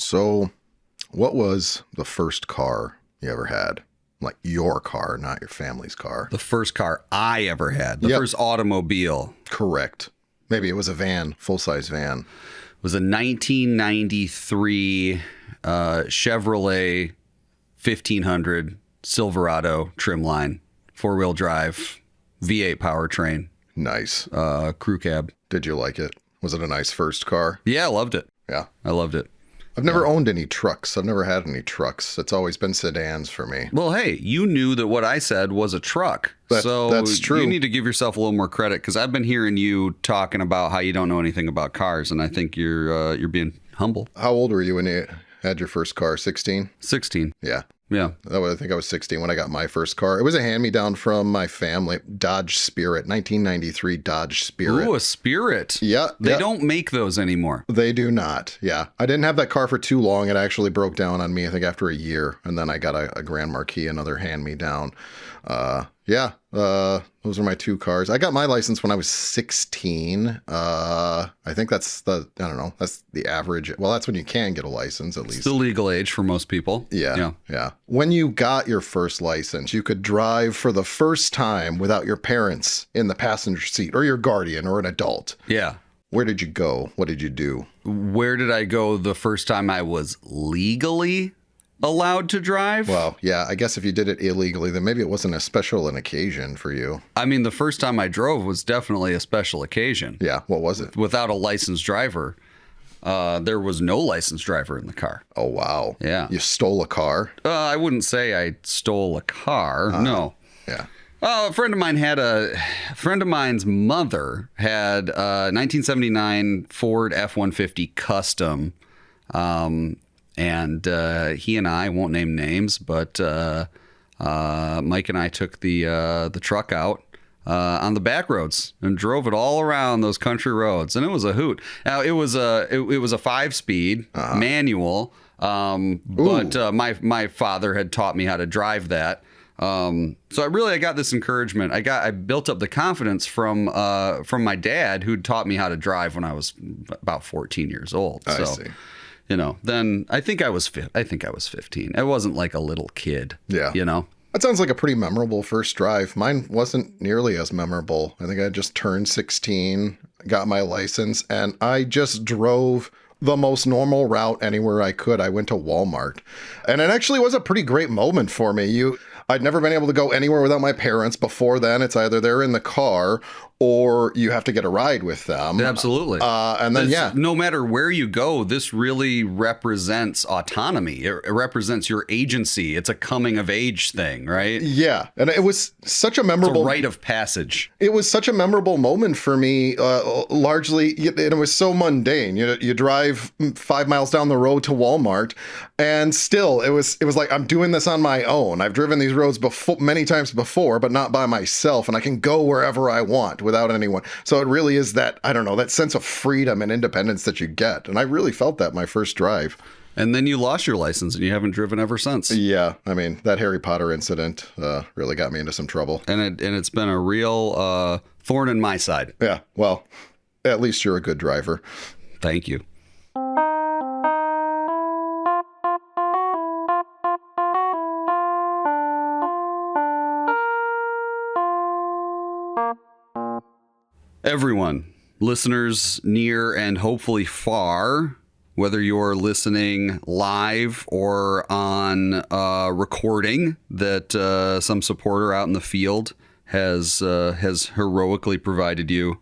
So, what was the first car you ever had? Like your car, not your family's car. The first car I ever had. The first automobile. Correct. Maybe it was a van, full-size van. It was a 1993 Chevrolet 1500 Silverado trimline, 4-wheel drive, V8 powertrain. Nice. Crew cab. Did you like it? Was it a nice first car? Yeah, I loved it. Yeah. I loved it. I've never owned any trucks. I've never had any trucks. It's always been sedans for me. Well, hey, you knew that what I said was a truck. That's true. You need to give yourself a little more credit because I've been hearing you talking about how you don't know anything about cars, and I think you're being humble. How old were you when you had your first car? 16? 16. Yeah. Yeah. I think I was 16 when I got my first car. It was a hand-me-down from my family, Dodge Spirit, 1993 Dodge Spirit. Ooh, a Spirit. Yeah. They don't make those anymore. They do not. Yeah. I didn't have that car for too long. It actually broke down on me, I think, after a year. And then I got a Grand Marquis, another hand-me-down. Those are my two cars. I got my license when I was 16. I think that's the average. Well, that's when you can get a license, at least. It's the legal age for most people. Yeah. When you got your first license, you could drive for the first time without your parents in the passenger seat or your guardian or an adult. Yeah. Where did you go? What did you do? Where did I go the first time I was legally allowed to drive? Well, yeah, I guess if you did it illegally, then maybe it wasn't a special an occasion for you. I mean, the first time I drove was definitely a special occasion. Yeah, what was it? Without a licensed driver. There was no licensed driver in the car. Oh, wow. Yeah. You stole a car? I wouldn't say I stole a car. No. Yeah. A friend of mine's mother had a 1979 Ford F-150 Custom. And he and I won't name names, but Mike and I took the truck out on the back roads and drove it all around those country roads, and it was a hoot. Now it was a 5-speed manual, but my father had taught me how to drive that. So I got this encouragement. I built up the confidence from my dad, who'd taught me how to drive when I was about 14 years old. I see. Then I think I was 15. I wasn't like a little kid. Yeah. That sounds like a pretty memorable first drive. Mine wasn't nearly as memorable. I think I just turned 16, got my license, and I just drove the most normal route anywhere I could. I went to Walmart. And it actually was a pretty great moment for me. I'd never been able to go anywhere without my parents. Before then, it's either they're in the car or you have to get a ride with them. Absolutely. And then, no matter where you go, this really represents autonomy. It represents your agency. It's a coming of age thing, right? Yeah. And it was such a memorable... It's a rite of passage. It was such a memorable moment for me, largely, and it was so mundane. You drive 5 miles down the road to Walmart, and still, it was like, I'm doing this on my own. I've driven these roads many times before, but not by myself, and I can go wherever I want without anyone. So it really is that sense of freedom and independence that you get. And I really felt that my first drive. And then you lost your license and you haven't driven ever since. Yeah. I mean, that Harry Potter incident really got me into some trouble. And it's been a real thorn in my side. Yeah. Well, at least you're a good driver. Thank you. Everyone, listeners near and hopefully far, whether you're listening live or on recording that some supporter out in the field has heroically provided you,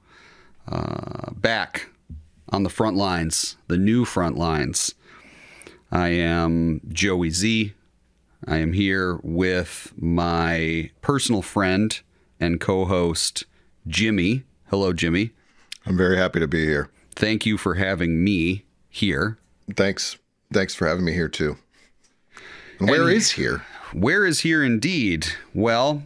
back on the front lines, the new front lines. I am Joey Z. I am here with my personal friend and co-host, Jimmy. Hello, Jimmy. I'm very happy to be here. Thank you for having me here. Thanks for having me here, too. And where is here? Where is here indeed? Well,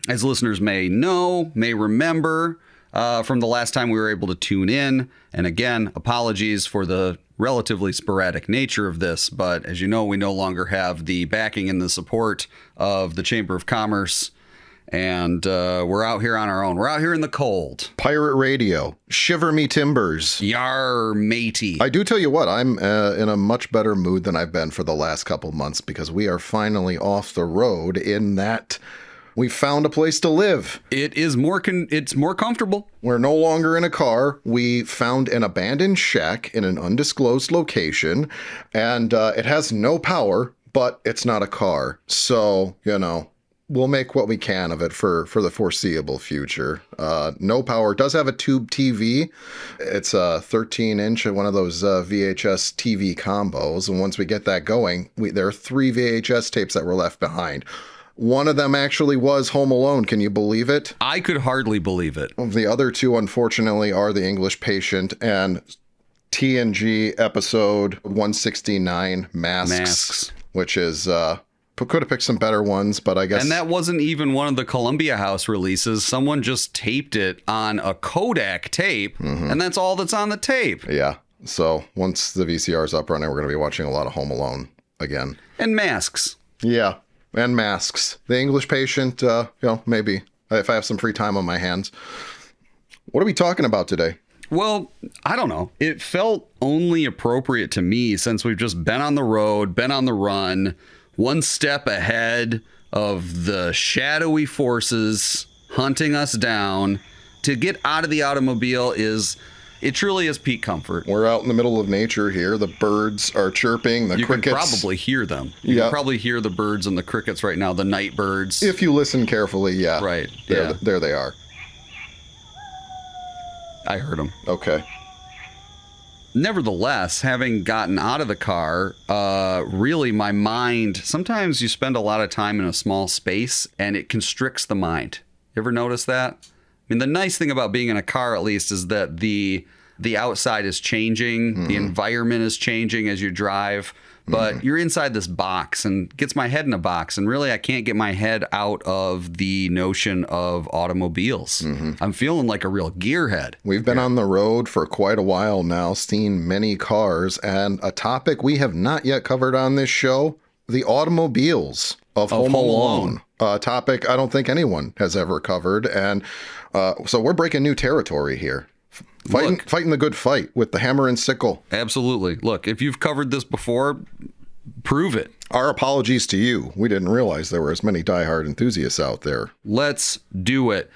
as listeners may remember from the last time we were able to tune in, and again, apologies for the relatively sporadic nature of this, but as you know, we no longer have the backing and the support of the Chamber of Commerce And we're out here on our own. We're out here in the cold. Pirate radio. Shiver me timbers. Yar, matey. I do tell you what, I'm in a much better mood than I've been for the last couple months because we are finally off the road in that we found a place to live. It is it's more comfortable. We're no longer in a car. We found an abandoned shack in an undisclosed location, and it has no power, but it's not a car. So, we'll make what we can of it for the foreseeable future. No power. It does have a tube TV. It's a 13-inch, one of those VHS TV combos. And once we get that going, there are 3 VHS tapes that were left behind. One of them actually was Home Alone. Can you believe it? I could hardly believe it. The other 2, unfortunately, are The English Patient and TNG episode 169, Masks. Which is... could have picked some better ones, but I guess... And that wasn't even one of the Columbia House releases. Someone just taped it on a Kodak tape, and that's all that's on the tape. Yeah. So once the VCR is up running, we're going to be watching a lot of Home Alone again. And Masks. Yeah. And Masks. The English Patient, maybe. If I have some free time on my hands. What are we talking about today? Well, I don't know. It felt only appropriate to me since we've just been on the road, been on the run, one step ahead of the shadowy forces hunting us down. To get out of the automobile it truly is peak comfort. We're out in the middle of nature here. The birds are chirping, the crickets. You can probably hear them. You can probably hear the birds and the crickets right now, the night birds. If you listen carefully, yeah. Right. There they are. I heard them. Okay. Nevertheless, having gotten out of the car, really my mind, sometimes you spend a lot of time in a small space and it constricts the mind. You ever notice that? I mean, the nice thing about being in a car, at least, is that the outside is changing, the environment is changing as you drive, but you're inside this box and gets my head in a box. And really, I can't get my head out of the notion of automobiles. I'm feeling like a real gearhead. We've been on the road for quite a while now, seen many cars, and a topic we have not yet covered on this show, the automobiles of Home Alone. A topic I don't think anyone has ever covered. And so we're breaking new territory here. Fighting the good fight with the hammer and sickle. Absolutely. Look, if you've covered this before, prove it. Our apologies to you. We didn't realize there were as many diehard enthusiasts out there. Let's do it.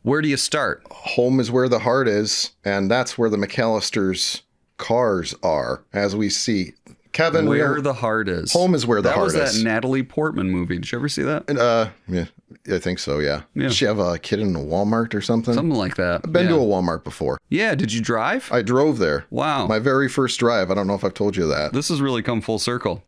Where do you start? Home is where the heart is, and that's where the McCallisters' cars are, as we see. Kevin, where the heart is. Home is where the heart is. That was that Natalie Portman movie. Did you ever see that? Yeah, I think so, yeah. Did she have a kid in a Walmart or something? Something like that. I've been to a Walmart before. Yeah, did you drive? I drove there. Wow. My very first drive. I don't know if I've told you that. This has really come full circle.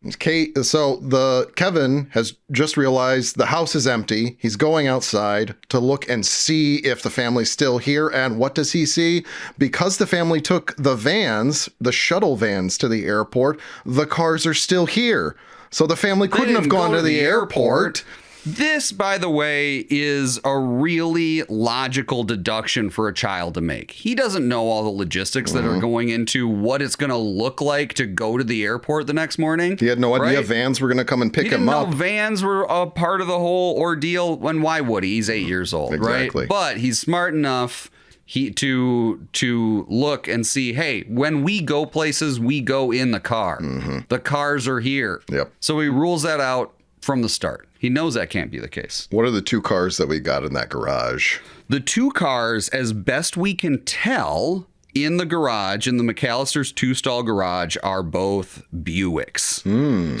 So Kevin has just realized the house is empty. He's going outside to look and see if the family's still here. And what does he see? Because the family took the shuttle vans to the airport, the cars are still here. So the family couldn't have gone to the airport. This, by the way, is a really logical deduction for a child to make. He doesn't know all the logistics that are going into what it's going to look like to go to the airport the next morning. He had no idea vans were going to come and pick him up. He didn't know vans were a part of the whole ordeal. And why would he? He's 8 years old, exactly. Right? But he's smart enough to look and see, hey, when we go places, we go in the car. The cars are here. Yep. So he rules that out from the start. He knows that can't be the case. What are the 2 cars that we got in that garage? The 2 cars, as best we can tell, in the garage, in the McCallister's 2-stall garage, are both Buicks.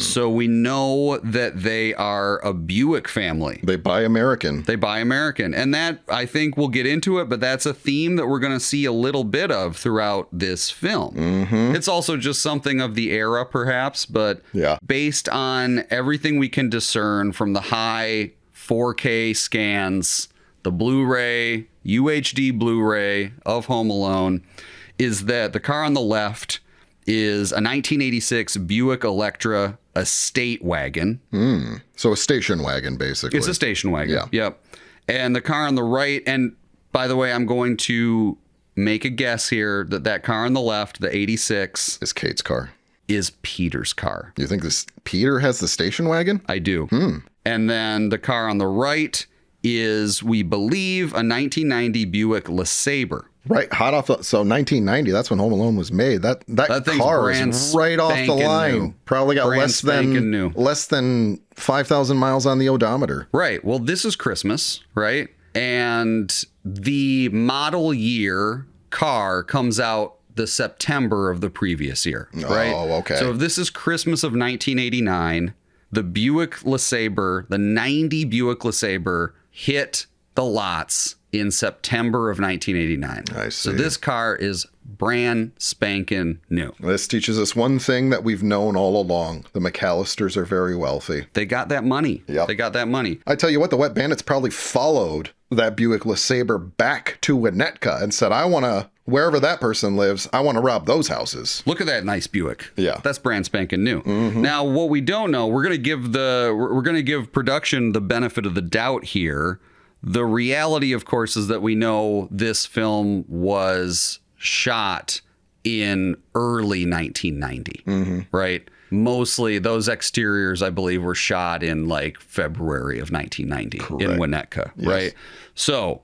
So we know that they are a Buick family. They buy American. And that, I think we'll get into it, but that's a theme that we're going to see a little bit of throughout this film. It's also just something of the era, perhaps, but based on everything we can discern from the high 4K scans, the Blu-ray, UHD Blu-ray of Home Alone, is that the car on the left is a 1986 Buick Electra estate wagon. So a station wagon, basically. It's a station wagon. Yeah. Yep. And the car on the right, and by the way, I'm going to make a guess here that car on the left, the 86... is Kate's car. Is Peter's car. You think Peter has the station wagon? I do. And then the car on the right is, we believe, a 1990 Buick LeSabre. Right, hot off the, so 1990, that's when Home Alone was made. That thing's car brand is right off the line. new. Probably got Brand less than 5,000 miles on the odometer. Right. Well, this is Christmas, right? And the model year car comes out the September of the previous year, right? Oh, okay. So if this is Christmas of 1989, the Buick LeSabre, the 90 Buick LeSabre hit the lots in September of 1989. I see. So this car is brand spanking new. This teaches us one thing that we've known all along. The McCallisters are very wealthy. They got that money. Yep. They got that money. I tell you what, the Wet Bandits probably followed that Buick LeSabre back to Winnetka and said, I want to, wherever that person lives, I want to rob those houses. Look at that nice Buick. Yeah. That's brand spanking new. Now, what we don't know, we're going to give production the benefit of the doubt here. The reality, of course, is that we know this film was shot in early 1990, right? Mostly those exteriors, I believe, were shot in like February of 1990 in Winnetka, right? So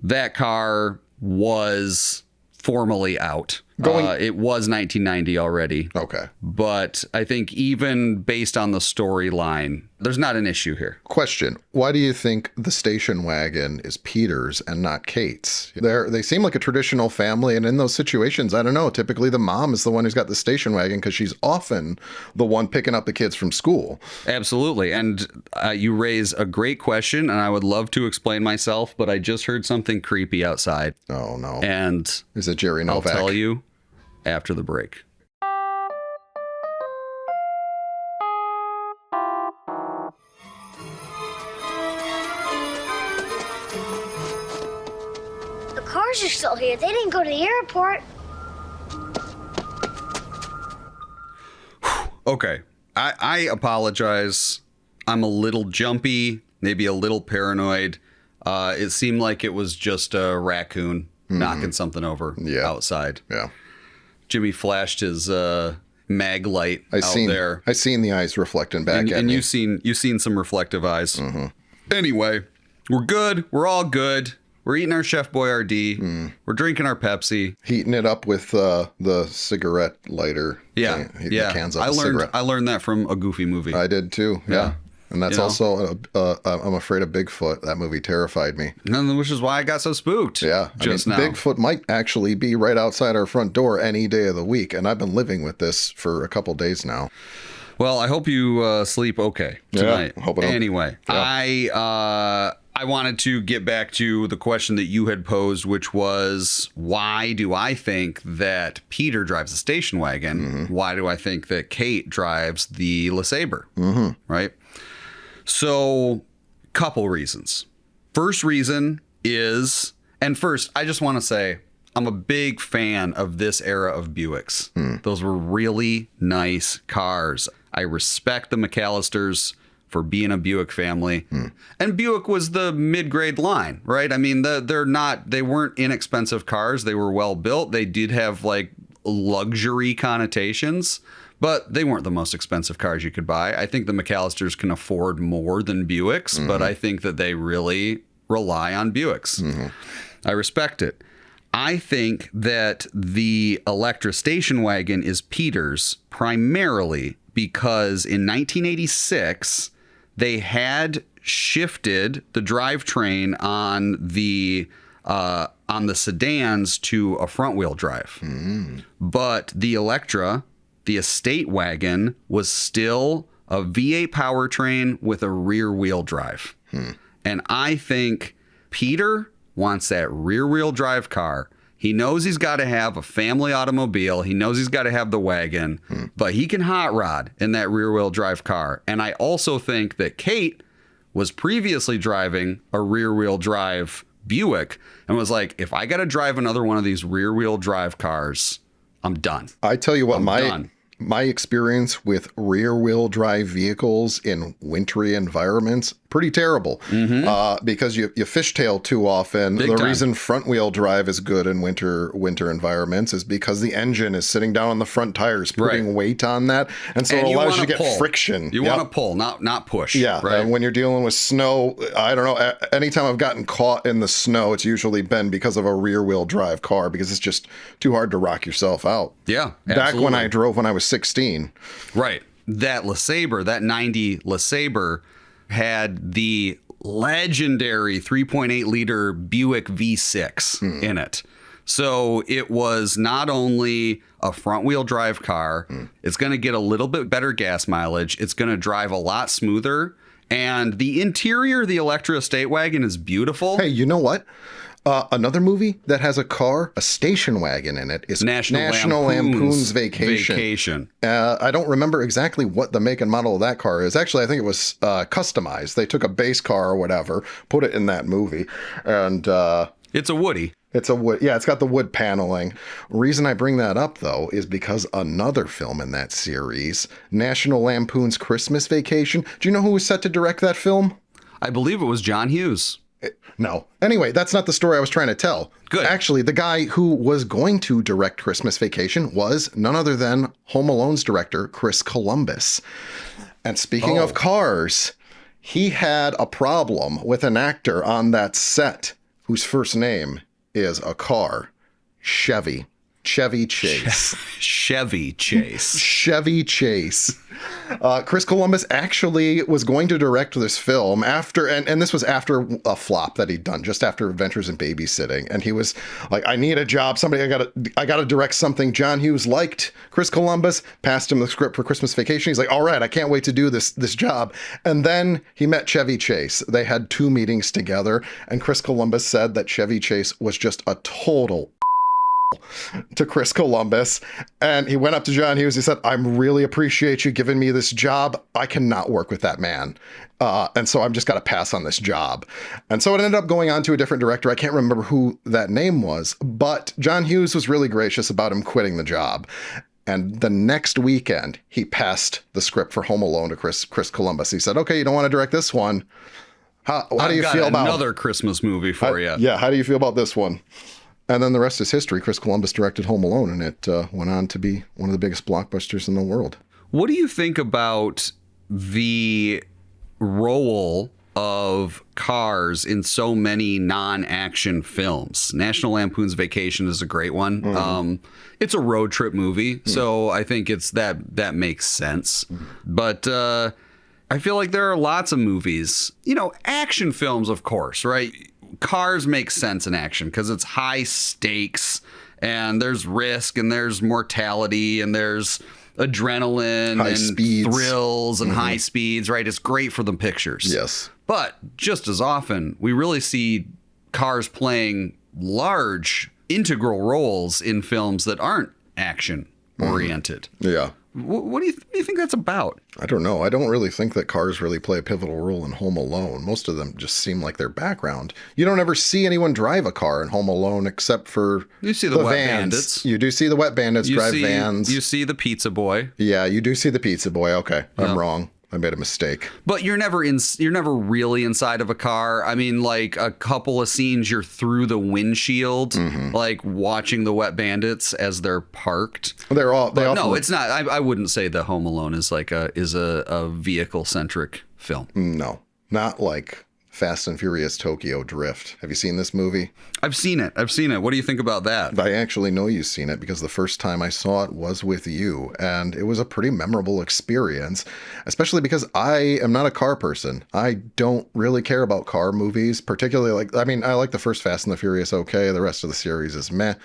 that car was formally out. It was 1990 already. Okay. But I think even based on the storyline, there's not an issue here. Question. Why do you think the station wagon is Peter's and not Kate's? They seem like a traditional family, and in those situations, I don't know, typically the mom is the one who's got the station wagon because she's often the one picking up the kids from school. Absolutely. And you raise a great question, and I would love to explain myself, but I just heard something creepy outside. Oh, no. And is it Jerry Novak? I'll tell you after the break. The cars are still here. They didn't go to the airport. Okay. I apologize. I'm a little jumpy, maybe a little paranoid. It seemed like it was just a raccoon knocking something over outside. Yeah. Jimmy flashed his mag light there. I seen the eyes reflecting back at me. And you seen some reflective eyes. Anyway, we're good. We're all good. We're eating our Chef Boyardee. We're drinking our Pepsi. Heating it up with the cigarette lighter. Yeah, The cans up I learned that from a Goofy movie. I did too. Yeah. And that's also, I'm afraid of Bigfoot. That movie terrified me. Which is why I got so spooked. Yeah. Just now. Bigfoot might actually be right outside our front door any day of the week. And I've been living with this for a couple days now. Well, I hope you sleep okay tonight. Yeah, anyway, I wanted to get back to the question that you had posed, which was, why do I think that Peter drives the station wagon? Why do I think that Kate drives the LeSabre? Right? So, couple reasons. First reason is, and first, I just want to say, I'm a big fan of this era of Buicks. Those were really nice cars. I respect the McCallisters for being a Buick family. And Buick was the mid-grade line, right? I mean, they weren't inexpensive cars. They were well built. They did have like luxury connotations, but they weren't the most expensive cars you could buy. I think the McCallisters can afford more than Buicks, but I think that they really rely on Buicks. I respect it. I think that the Electra station wagon is Peter's primarily because in 1986, they had shifted the drivetrain on the sedans to a front-wheel drive. But the Electra, the estate wagon, was still a V8 powertrain with a rear-wheel drive. And I think Peter wants that rear-wheel drive car. He knows he's got to have a family automobile. He knows he's got to have the wagon, but he can hot rod in that rear-wheel drive car. And I also think that Kate was previously driving a rear-wheel drive Buick and was like, if I got to drive another one of these rear-wheel drive cars, I'm done. I tell you what, my experience with rear-wheel drive vehicles in wintry environments pretty terrible because you fishtail too often. Big the time. reason front wheel drive is good in winter environments is because the engine is sitting down on the front tires, putting weight on that, and so And it you allows you wanna to get pull. friction. You want to pull, not push. Yeah, right. and when you're dealing with snow, I don't know. Anytime I've gotten caught in the snow, it's usually been because of a rear-wheel drive car because it's just too hard to rock yourself out. Yeah, Back when absolutely. I drove when I was 16. Right. That LeSabre, that 90 LeSabre, had the legendary 3.8 liter Buick V6 in it. So it was not only a front wheel drive car, it's going to get a little bit better gas mileage. It's going to drive a lot smoother. And the interior, the Electra Estate Wagon, is beautiful. Hey, you know what? Another movie that has a car, a station wagon in it, is National Lampoon's Vacation. I don't remember exactly what the make and model of that car is. Actually, I think it was customized. They took a base car or whatever, put it in that movie, and It's a Woody. it's a wood. Yeah, it's got the wood paneling. Reason I bring that up though is because another film in that series, National Lampoon's Christmas Vacation. Do you know who was set to direct that film? I believe it was John Hughes. No. Anyway, that's not the story I was trying to tell. Good. Actually, the guy who was going to direct Christmas Vacation was none other than Home Alone's director, Chris Columbus. And speaking of cars, he had a problem with an actor on that set whose first name is a car, Chevy Chase. Chevy Chase. Chevy Chase. Chris Columbus actually was going to direct this film after, and this was after a flop that he'd done, just after Adventures in Babysitting. And he was like, I need a job. Somebody, I gotta direct something. John Hughes liked Chris Columbus, passed him the script for Christmas Vacation. He's like, all right, I can't wait to do this job. And then he met Chevy Chase. They had 2 meetings together, and Chris Columbus said that Chevy Chase was just a total to Chris Columbus, and he went up to John Hughes. He said, I really appreciate you giving me this job. I cannot work with that man. And so I'm just got to pass on this job. And so it ended up going on to a different director. I can't remember who that name was, but John Hughes was really gracious about him quitting the job. And the next weekend, he passed the script for Home Alone to Chris Columbus. He said, okay, you don't want to direct this one. How do you feel about another Christmas movie for you? Yeah, how do you feel about this one? And then the rest is history. Chris Columbus directed Home Alone, and it went on to be one of the biggest blockbusters in the world. What do you think about the role of cars in so many non-action films? National Lampoon's Vacation is a great one. It's a road trip movie, so I think it's that makes sense. But I feel like there are lots of movies, action films, of course, right? Cars make sense in action because it's high stakes and there's risk and there's mortality and there's adrenaline High and speeds. thrills and high speeds, right? It's great for the pictures. Yes. But just as often, we really see cars playing large integral roles in films that aren't action oriented. Yeah. What do you think that's about? I don't know. I don't really think that cars really play a pivotal role in Home Alone. Most of them just seem like their background. You don't ever see anyone drive a car in Home Alone except for You see the Wet vans. Bandits. You do see the Wet Bandits drive vans. You see the Pizza Boy. Yeah, you do see the Pizza Boy. Okay, I'm wrong. I made a mistake. But you're never really inside of a car. I mean, like a couple of scenes you're through the windshield, like watching the Wet Bandits as they're parked. No, it's not. I wouldn't say the Home Alone is like a vehicle centric film. No, not like Fast and Furious Tokyo Drift. Have you seen this movie? I've seen it. What do you think about that? I actually know you've seen it because the first time I saw it was with you, and it was a pretty memorable experience, especially because I am not a car person. I don't really care about car movies, particularly I like the first Fast and the Furious okay, the rest of the series is meh.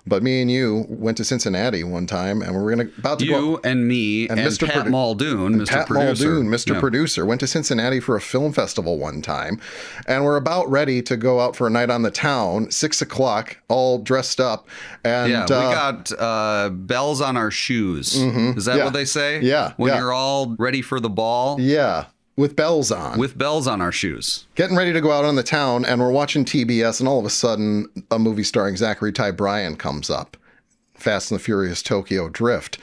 But me and you went to Cincinnati one time, and we were about to go. You and me and Mr. Pat Muldoon, Mr. Pat Producer. Muldoon, Mr. Producer, went to Cincinnati for a film festival one time, and we're about ready to go out for a night on the town, 6 o'clock, all dressed up. And Yeah, we got bells on our shoes. Is that what they say? Yeah, When yeah. you're all ready for the ball? Yeah, with bells on. With bells on our shoes. Getting ready to go out on the town, and we're watching TBS, and all of a sudden, a movie starring Zachary Ty Bryan comes up. Fast and the Furious Tokyo Drift.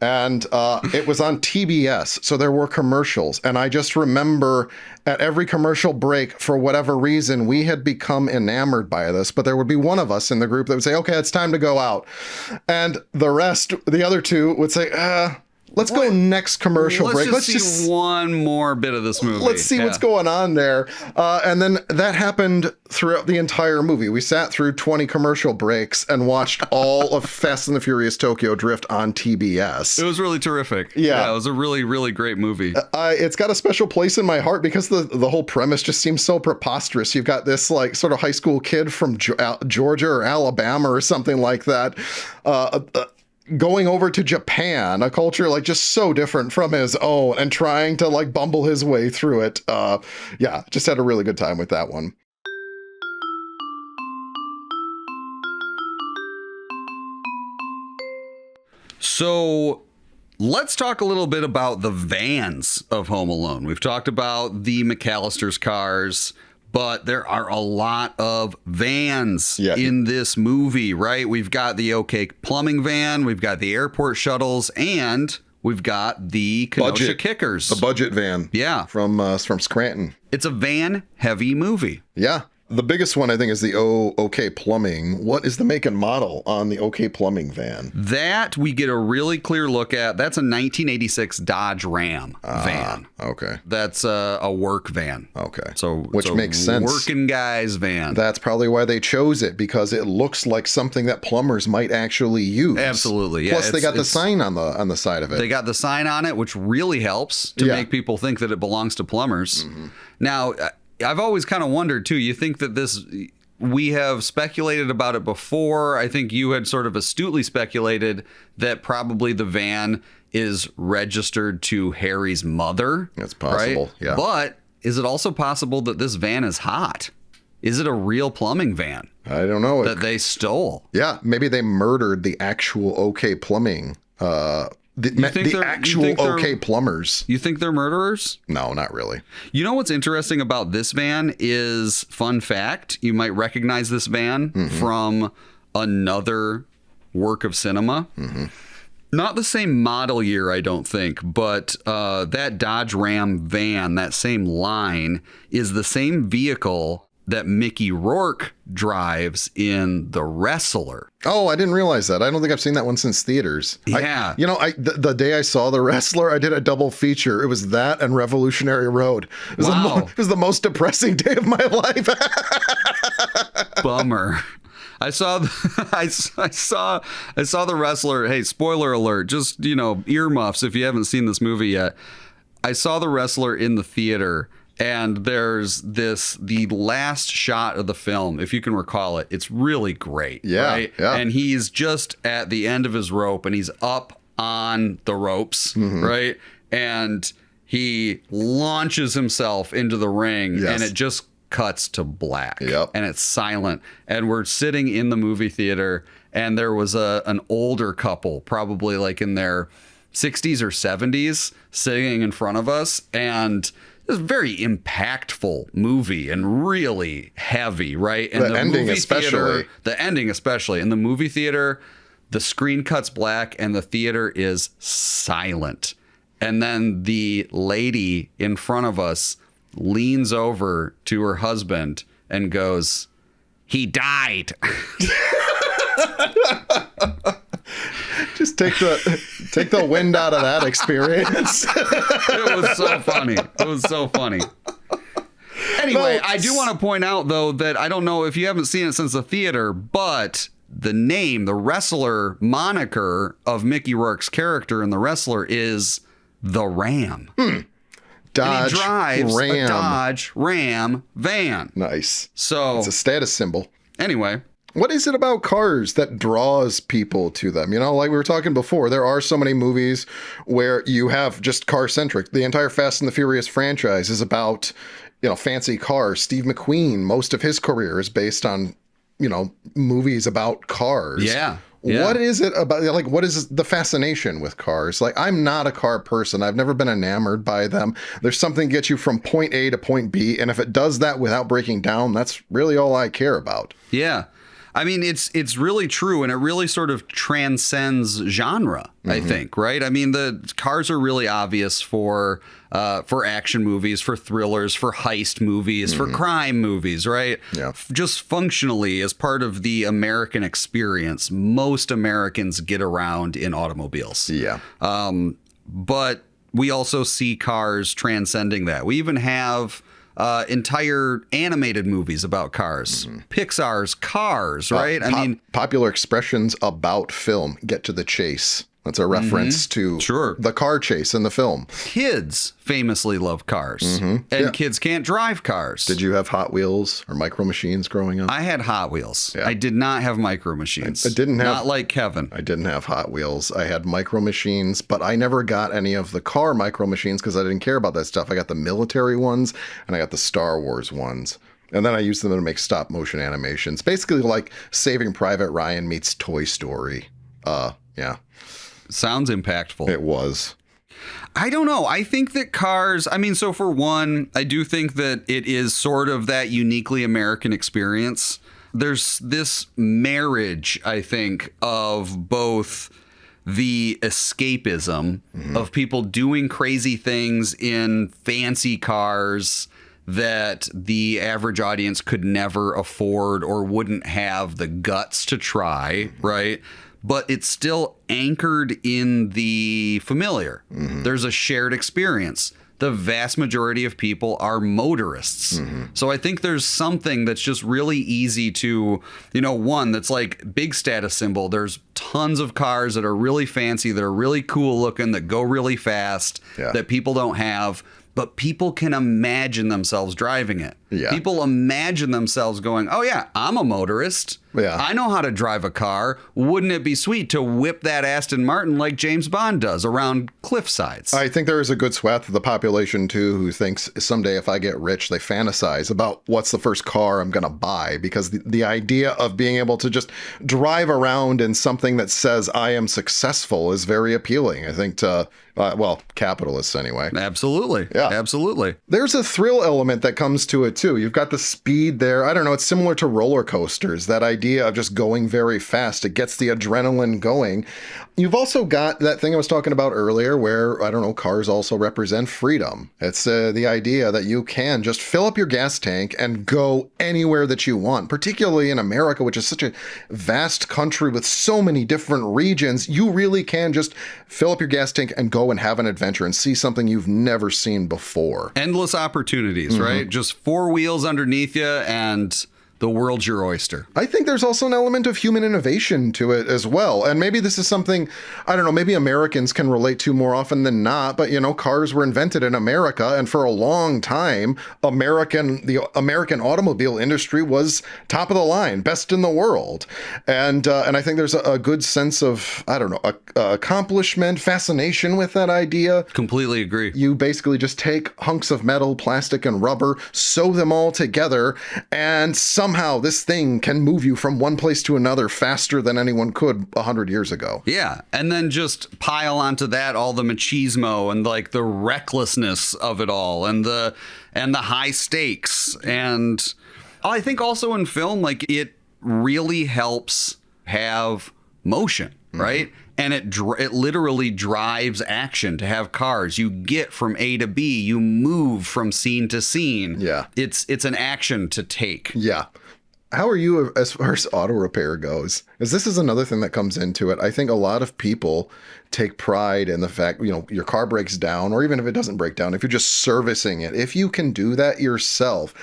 And it was on TBS, so there were commercials. And I just remember at every commercial break, for whatever reason, we had become enamored by this, but there would be one of us in the group that would say, okay, it's time to go out. And the other two would say, let's go next commercial break. Let's just see one more bit of this movie. Let's see what's going on there. And then that happened throughout the entire movie. We sat through 20 commercial breaks and watched all of Fast and the Furious Tokyo Drift on TBS. It was really terrific. Yeah. It was a really, really great movie. It's got a special place in my heart because the whole premise just seems so preposterous. You've got this like sort of high school kid from Georgia or Alabama or something like that, going over to Japan, a culture like just so different from his own, and trying to like bumble his way through it. Just had a really good time with that one. So let's talk a little bit about the vans of Home Alone. We've talked about the McCallister's cars, but there are a lot of vans in this movie, right? We've got the OK Plumbing van, we've got the airport shuttles, and we've got the Kenosha Kickers. The budget van. Yeah. From Scranton. It's a van-heavy movie. Yeah. The biggest one, I think, is the OK Plumbing. What is the make and model on the OK Plumbing van? That we get a really clear look at. That's a 1986 Dodge Ram van. Okay. That's a work van. Okay. Which makes sense. Working guy's van. That's probably why they chose it, because it looks like something that plumbers might actually use. Absolutely. Yeah. Plus, they got the sign on the side of it. They got the sign on it, which really helps to make people think that it belongs to plumbers. Mm-hmm. Now, I've always kind of wondered, too, you think that we have speculated about it before. I think you had sort of astutely speculated that probably the van is registered to Harry's mother. That's possible, right? yeah. But is it also possible that this van is hot? Is it a real plumbing van? I don't know. That they stole? Yeah, maybe they murdered the actual OK Plumbing the actual OK plumbers. You think they're murderers? No, not really. You know what's interesting about this van is, fun fact, you might recognize this van from another work of cinema. Mm-hmm. Not the same model year, I don't think, but that Dodge Ram van, that same line, is the same vehicle that Mickey Rourke drives in The Wrestler. Oh, I didn't realize that. I don't think I've seen that one since theaters. Yeah. The day I saw The Wrestler, I did a double feature. It was that and Revolutionary Road. It was the most depressing day of my life. Bummer. I saw The Wrestler. Hey, spoiler alert, just, earmuffs if you haven't seen this movie yet. I saw The Wrestler in the theater. And there's the last shot of the film, if you can recall it. It's really great. Yeah, right? Yeah. And he's just at the end of his rope and he's up on the ropes, right? And he launches himself into the ring and it just cuts to black. Yep. And it's silent. And we're sitting in the movie theater and there was an older couple, probably like in their 60s or 70s, sitting in front of us. And it's a very impactful movie and really heavy, right? And the ending especially. The ending especially. In the movie theater, the screen cuts black and the theater is silent. And then the lady in front of us leans over to her husband and goes, "He died." Just take the wind out of that experience. It was so funny. Anyway, I do want to point out, though, that I don't know if you haven't seen it since the theater, but the name, the Wrestler moniker of Mickey Rourke's character in The Wrestler is the Ram. Dodge and he drives Ram. a Dodge Ram van. Nice. So it's a status symbol. Anyway. What is it about cars that draws people to them? Like we were talking before, there are so many movies where you have just car-centric. The entire Fast and the Furious franchise is about, fancy cars. Steve McQueen, most of his career is based on, movies about cars. Yeah. What is it about, what is the fascination with cars? I'm not a car person. I've never been enamored by them. There's something that gets you from point A to point B, and if it does that without breaking down, that's really all I care about. Yeah. I mean, it's really true, and it really sort of transcends genre, I think, right? I mean, the cars are really obvious for action movies, for thrillers, for heist movies, for crime movies, right? Yeah. Just functionally, as part of the American experience, most Americans get around in automobiles. Yeah. But we also see cars transcending that. We even have entire animated movies about cars. Pixar's Cars, right? I mean, popular expressions about film, get to the chase. That's a reference to the car chase in the film. Kids famously love cars, and kids can't drive cars. Did you have Hot Wheels or Micro Machines growing up? I had Hot Wheels. Yeah. I did not have Micro Machines. I didn't have. Not like Kevin. I didn't have Hot Wheels. I had Micro Machines, but I never got any of the car Micro Machines because I didn't care about that stuff. I got the military ones and I got the Star Wars ones. And then I used them to make stop motion animations. Basically like Saving Private Ryan meets Toy Story. Yeah. Sounds impactful. It was. I don't know. I think that cars, I mean, so for one, I do think that it is sort of that uniquely American experience. There's this marriage, I think, of both the escapism of people doing crazy things in fancy cars that the average audience could never afford or wouldn't have the guts to try, right? But it's still anchored in the familiar. There's a shared experience. The vast majority of people are motorists. So I think there's something that's just really easy to, one that's like big status symbol. There's tons of cars that are really fancy, that are really cool looking, that go really fast, that people don't have. But people can imagine themselves driving it. Yeah. People imagine themselves going, oh, yeah, I'm a motorist. Yeah. I know how to drive a car. Wouldn't it be sweet to whip that Aston Martin like James Bond does around cliff sides? I think there is a good swath of the population, too, who thinks someday if I get rich, they fantasize about what's the first car I'm going to buy. Because the idea of being able to just drive around in something that says I am successful is very appealing, I think, to, capitalists anyway. Absolutely. Yeah. Absolutely. There's a thrill element that comes to it, too. You've got the speed there. I don't know. It's similar to roller coasters, that idea of just going very fast. It gets the adrenaline going. You've also got that thing I was talking about earlier where, I don't know, cars also represent freedom. It's the idea that you can just fill up your gas tank and go anywhere that you want, particularly in America, which is such a vast country with so many different regions. You really can just fill up your gas tank and go and have an adventure and see something you've never seen before. Endless opportunities, right? Just four wheels underneath you and the world's your oyster. I think there's also an element of human innovation to it as well. And maybe this is something, I don't know, maybe Americans can relate to more often than not, but cars were invented in America, and for a long time, the American automobile industry was top of the line, best in the world. And I think there's a good sense of, I don't know, accomplishment, fascination with that idea. Completely agree. You basically just take hunks of metal, plastic, and rubber, sew them all together, and somehow this thing can move you from one place to another faster than anyone could 100 years ago. Yeah. And then just pile onto that all the machismo and like the recklessness of it all and the high stakes. And I think also in film, like it really helps have motion, right? And it literally drives action to have cars. You get from A to B. You move from scene to scene. Yeah. It's an action to take. Yeah. How are you as far as auto repair goes? Because this is another thing that comes into it. I think a lot of people take pride in the fact, your car breaks down, or even if it doesn't break down, if you're just servicing it, if you can do that yourself.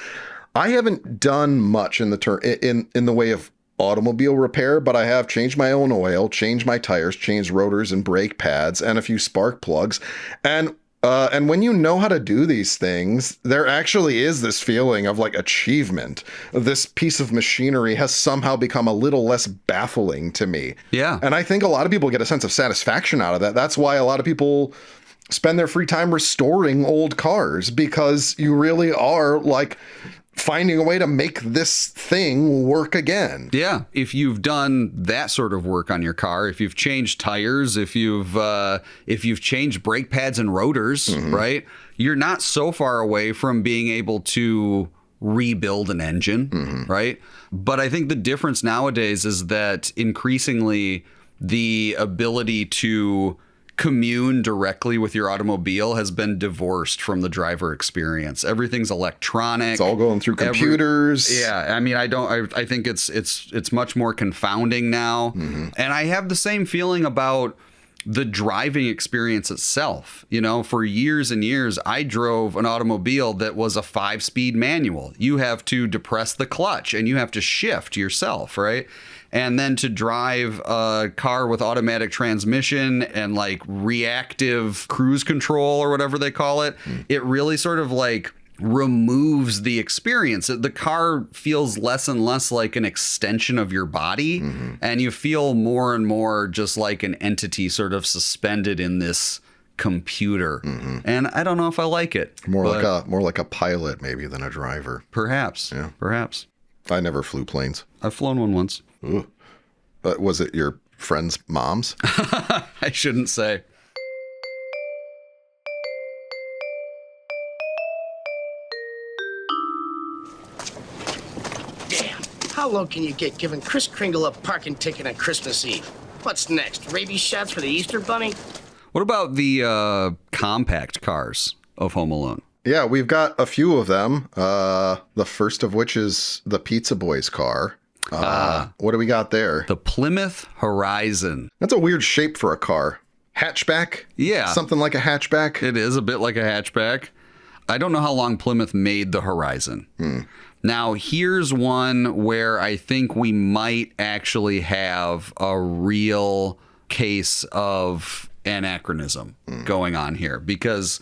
I haven't done much in the way of automobile repair, but I have changed my own oil, changed my tires, changed rotors and brake pads, and a few spark plugs. And when you know how to do these things, there actually is this feeling of like achievement. This piece of machinery has somehow become a little less baffling to me. Yeah. And I think a lot of people get a sense of satisfaction out of that. That's why a lot of people spend their free time restoring old cars, because you really are like finding a way to make this thing work again. Yeah. If you've done that sort of work on your car, if you've changed tires, if you've changed brake pads and rotors, right? You're not so far away from being able to rebuild an engine, right? But I think the difference nowadays is that increasingly the ability to commune directly with your automobile has been divorced from the driver experience. Everything's electronic. It's all going through computers. I mean, I think it's much more confounding now. And I have the same feeling about the driving experience itself. You know, for years and years, I drove an automobile that was a 5-speed manual. You have to depress the clutch and you have to shift yourself, right? And then to drive a car with automatic transmission and like reactive cruise control or whatever they call it, it really sort of like removes the experience. The car feels less and less like an extension of your body, and you feel more and more just like an entity sort of suspended in this computer. And I don't know if I like it. More like a pilot maybe than a driver. Perhaps. Yeah. Perhaps. I never flew planes. I've flown one once. Ooh. Was it your friend's mom's? I shouldn't say. Damn. How low can you get giving Kris Kringle a parking ticket on Christmas Eve? What's next? Rabies shots for the Easter Bunny? What about the compact cars of Home Alone? Yeah, we've got a few of them. The first of which is the Pizza Boys car. What do we got there? The Plymouth Horizon. That's a weird shape for a car. Hatchback? Yeah. Something like a hatchback? It is a bit like a hatchback. I don't know how long Plymouth made the Horizon. Now, here's one where I think we might actually have a real case of anachronism going on here, because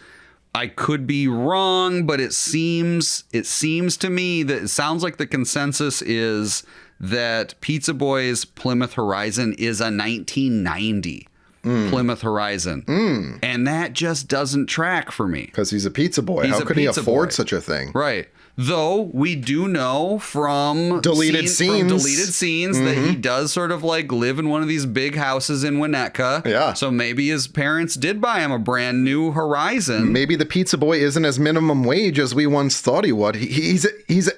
I could be wrong, but it seems to me that it sounds like the consensus is that Pizza Boy's Plymouth Horizon is a 1990 Plymouth Horizon. And that just doesn't track for me. Because he's a pizza boy. How could he afford such a thing? Right. Though we do know from deleted scenes that he does sort of like live in one of these big houses in Winnetka. Yeah. So maybe his parents did buy him a brand new Horizon. Maybe the pizza boy isn't as minimum wage as we once thought he would. He's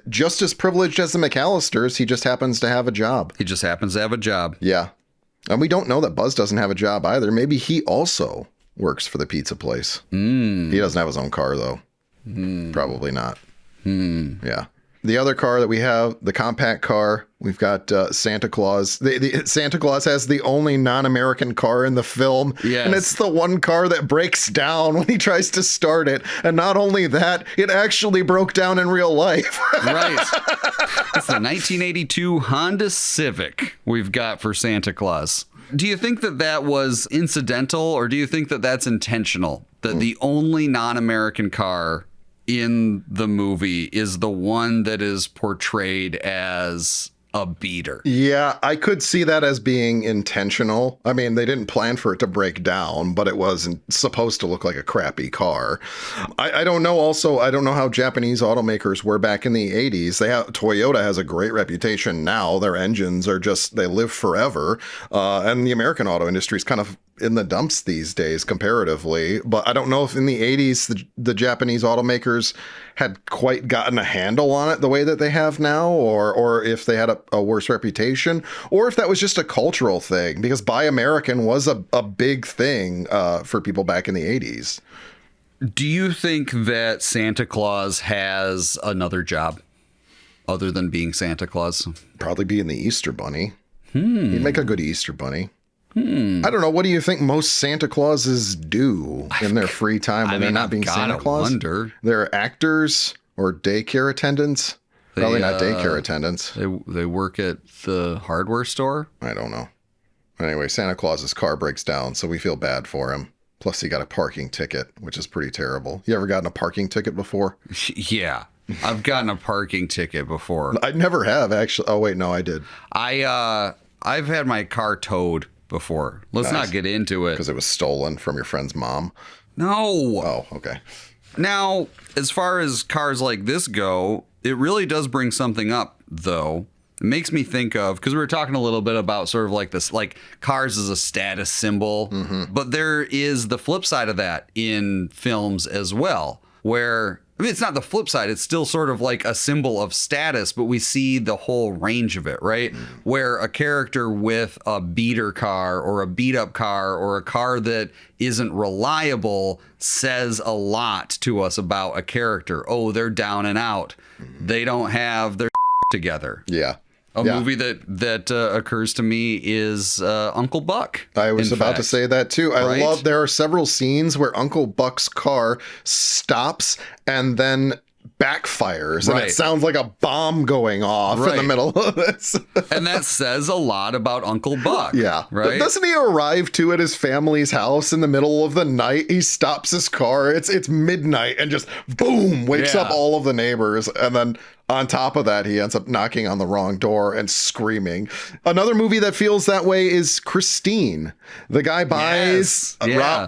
just as privileged as the McCallisters. He just happens to have a job. He just happens to have a job. Yeah. And we don't know that Buzz doesn't have a job either. Maybe he also works for the pizza place. He doesn't have his own car, though. Probably not. Yeah. The other car that we have, the compact car, we've got Santa Claus. Santa Claus has the only non-American car in the film. Yes. And it's the one car that breaks down when he tries to start it. And not only that, it actually broke down in real life. Right. It's the 1982 Honda Civic we've got for Santa Claus. Do you think that that was incidental, or do you think that that's intentional? That the only non-American car in the movie is the one that is portrayed as a beater? Yeah, I could see that as being intentional. I mean, they didn't plan for it to break down, but it wasn't supposed to look like a crappy car. I don't know. Also, I don't know how Japanese automakers were back in the 80s. Toyota has a great reputation now. Their engines are they live forever. And the American auto industry is kind of in the dumps these days comparatively. But I don't know if in the 80s the Japanese automakers had quite gotten a handle on it the way that they have now, or if they had a worse reputation, or if that was just a cultural thing, because Buy American was a big thing for people back in the 80s. Do you think that Santa Claus has another job other than being Santa Claus? Probably being the Easter Bunny. He'd make a good Easter Bunny. I don't know. What do you think most Santa Clauses do in their free time when they're not being Santa Claus? Wonder. They're actors or daycare attendants. Probably not daycare attendants. They work at the hardware store? I don't know. Anyway, Santa Claus's car breaks down, so we feel bad for him. Plus, he got a parking ticket, which is pretty terrible. You ever gotten a parking ticket before? Yeah. I've gotten a parking ticket before. I never have, actually. Oh, wait, no, I did. I've had my car towed before. Let's not get into it. Because it was stolen from your friend's mom? No. Oh, okay. Now, as far as cars like this go, it really does bring something up, though. It makes me think of, because we were talking a little bit about sort of like this, like cars as a status symbol, but there is the flip side of that in films as well, where I mean, it's not the flip side. It's still sort of like a symbol of status, but we see the whole range of it, right? Where a character with a beater car or a beat up car or a car that isn't reliable says a lot to us about a character. Oh, they're down and out. They don't have their together. Yeah. A movie that occurs to me is Uncle Buck. I was about to say that too. I love there are several scenes where Uncle Buck's car stops and then backfires, and it sounds like a bomb going off in the middle of this. And that says a lot about Uncle Buck. Yeah. Right? Doesn't he arrive too at his family's house in the middle of the night? He stops his car. It's midnight and just boom, wakes up all of the neighbors. And then on top of that, he ends up knocking on the wrong door and screaming. Another movie that feels that way is Christine. The guy buys...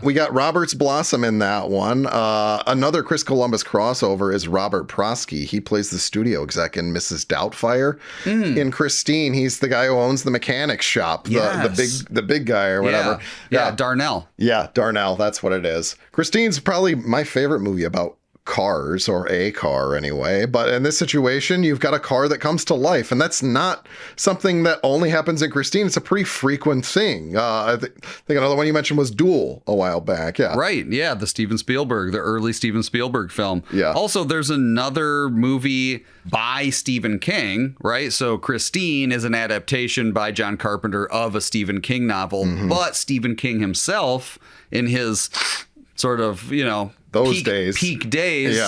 we got Robert's Blossom in that one. Another Chris Columbus crossover is Robert Prosky. He plays the studio exec in Mrs. Doubtfire. In Christine, he's the guy who owns the mechanic shop, the big guy or whatever. Yeah, Darnell. Yeah, Darnell. That's what it is. Christine's probably my favorite movie about cars, or a car anyway. But in this situation, you've got a car that comes to life, and that's not something that only happens in Christine. It's a pretty frequent thing. I think another one you mentioned was Duel a while back. Yeah. Right. Yeah. The early Steven Spielberg film. Yeah. Also, there's another movie by Stephen King, right? So Christine is an adaptation by John Carpenter of a Stephen King novel, but Stephen King himself, in his sort of, peak days,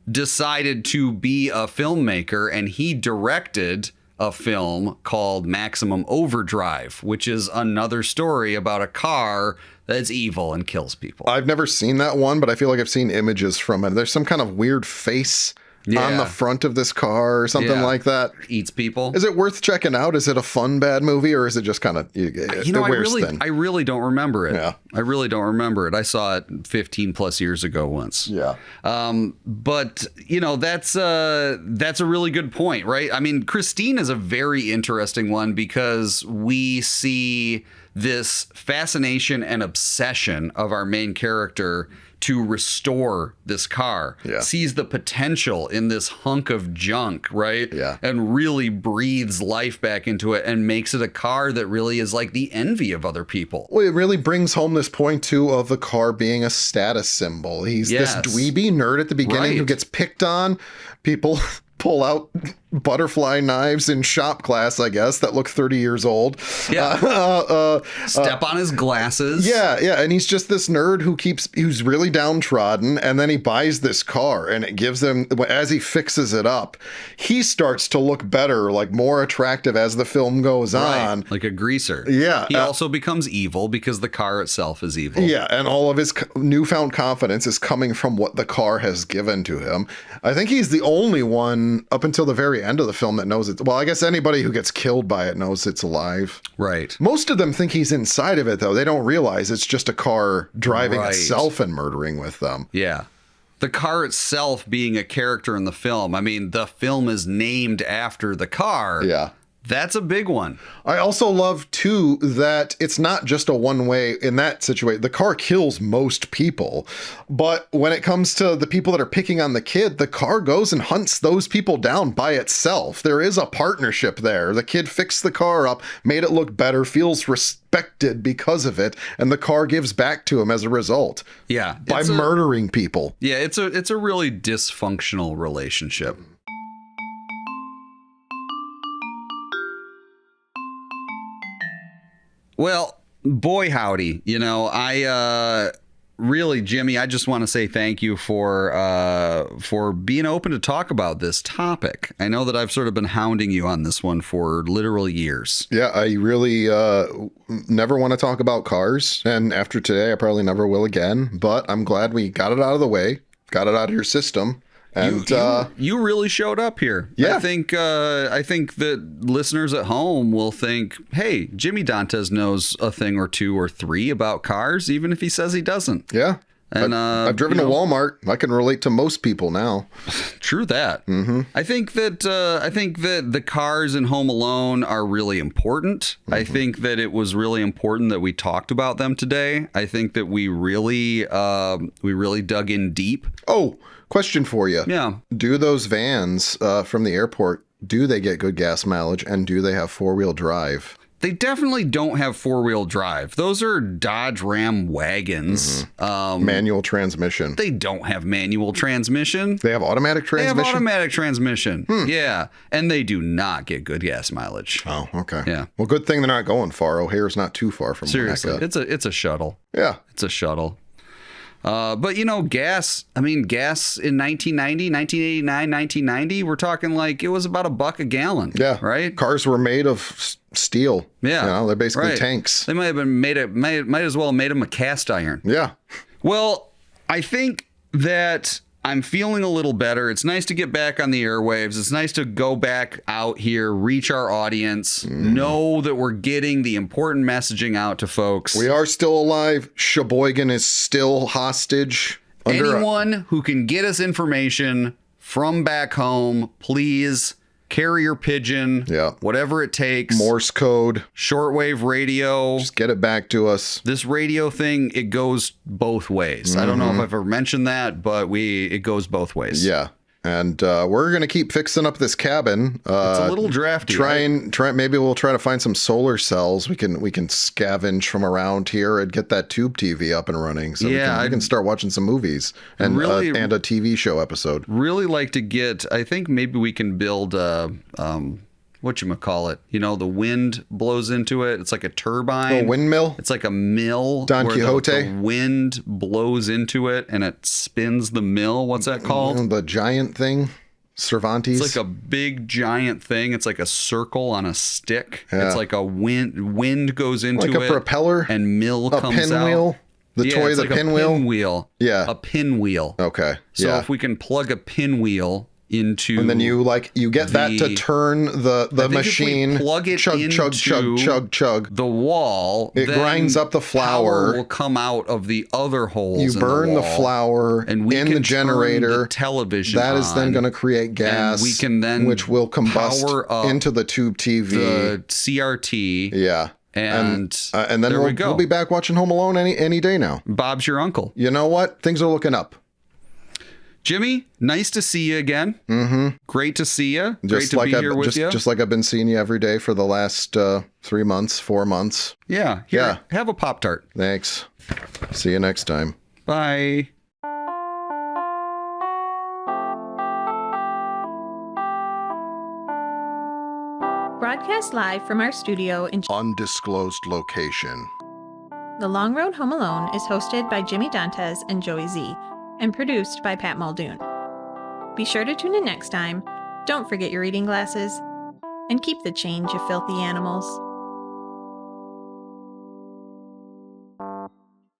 decided to be a filmmaker, and he directed a film called Maximum Overdrive, which is another story about a car that's evil and kills people. I've never seen that one, but I feel like I've seen images from it. There's some kind of weird face on the front of this car or something like that. Eats people. Is it worth checking out? Is it a fun bad movie, or is it just kind of I really don't remember it. Yeah. I really don't remember it. I saw it 15 plus years ago once. Yeah. But that's a really good point, right? I mean, Christine is a very interesting one because we see this fascination and obsession of our main character to restore this car, sees the potential in this hunk of junk, right? Yeah. And really breathes life back into it and makes it a car that really is like the envy of other people. Well, it really brings home this point, too, of the car being a status symbol. He's this dweeby nerd at the beginning who gets picked on. People pull out butterfly knives in shop class, I guess, that look 30 years old. Yeah. Step on his glasses. Yeah. And he's just this nerd who's really downtrodden. And then he buys this car, and it gives him, as he fixes it up, he starts to look better, like more attractive as the film goes on. Like a greaser. Yeah. He also becomes evil because the car itself is evil. Yeah. And all of his newfound confidence is coming from what the car has given to him. I think he's the only one up until the very end of the film that knows it. Well, I guess anybody who gets killed by it knows it's alive. Right. Most of them think he's inside of it, though. They don't realize it's just a car driving itself and murdering with them. Yeah. The car itself being a character in the film. I mean, the film is named after the car. Yeah. That's a big one. I also love, too, that it's not just a one-way in that situation. The car kills most people. But when it comes to the people that are picking on the kid, the car goes and hunts those people down by itself. There is a partnership there. The kid fixed the car up, made it look better, feels respected because of it, and the car gives back to him as a result. Yeah. By murdering people. Yeah, it's a really dysfunctional relationship. Well, boy, howdy. I really, Jimmy, I just want to say thank you for being open to talk about this topic. I know that I've sort of been hounding you on this one for literal years. Yeah, I really never want to talk about cars. And after today, I probably never will again. But I'm glad we got it out of the way, got it out of your system. And you really showed up here. Yeah. I think that listeners at home will think, hey, Jimmy Dantes knows a thing or two or three about cars, even if he says he doesn't. Yeah. And I've driven to Walmart. I can relate to most people now. True that. Mm-hmm. I think that the cars in Home Alone are really important. I think that it was really important that we talked about them today. I think that we really dug in deep. Oh, question for you. Yeah. Do those vans from the airport, do they get good gas mileage, and do they have four-wheel drive? They definitely don't have four-wheel drive. Those are Dodge Ram wagons. Manual transmission. They don't have manual transmission. They have automatic transmission? They have automatic transmission. Yeah. And they do not get good gas mileage. Oh, okay. Yeah. Well, good thing they're not going far. O'Hare's not too far from Seriously, Winnetka. it's a shuttle. Yeah. It's a shuttle. But, gas in 1990, 1989, 1990, we're talking like it was about $1 a gallon. Yeah. Right? Cars were made of steel. Yeah. They're basically right. tanks. They might have been might as well have made them of cast iron. Yeah. Well, I think that I'm feeling a little better. It's nice to get back on the airwaves. It's nice to go back out here, reach our audience, know that we're getting the important messaging out to folks. We are still alive. Sheboygan is still hostage. Anyone who can get us information from back home, please, carrier pigeon, whatever it takes. Morse code. Shortwave radio. Just get it back to us. This radio thing, it goes both ways. I don't know if I've ever mentioned that, but it goes both ways. Yeah. And we're going to keep fixing up this cabin. It's a little drafty. Maybe we'll try to find some solar cells. We can scavenge from around here and get that tube TV up and running. So we can start watching some movies and and a TV show episode. Really like to get, I think maybe we can build whatchamacallit, the wind blows into it. It's like a turbine. A windmill? It's like a mill. Don Quixote? The wind blows into it and it spins the mill. What's that called? The giant thing? Cervantes? It's like a big giant thing. It's like a circle on a stick. Yeah. It's like a wind goes into it. Like a propeller? And mill comes out. A pinwheel? The toy, it's the like pinwheel? A pinwheel. Yeah. A pinwheel. Okay. So if we can plug a pinwheel into, and then you get that to turn the machine. If we plug it chug, into chug. The wall. It grinds up the flour. Power will come out of the other holes. You burn the flour and we in can the generator. Turn the television. That is then going to create gas. And we can then which will combust power up into the tube TV. The CRT. Yeah. And then there we go. We'll be back watching Home Alone any day now. Bob's your uncle. You know what? Things are looking up. Jimmy, nice to see you again. Mm-hmm. Great to see you. Just Great to be here with you. Just like I've been seeing you every day for the last 3 months, 4 months. Yeah. Have a Pop-Tart. Thanks. See you next time. Bye. Broadcast live from our studio in Undisclosed Location. The Long Road Home Alone is hosted by Jimmy Dantes and Joey Z, and produced by Pat Muldoon. Be sure to tune in next time. Don't forget your reading glasses. And keep the change, you filthy animals.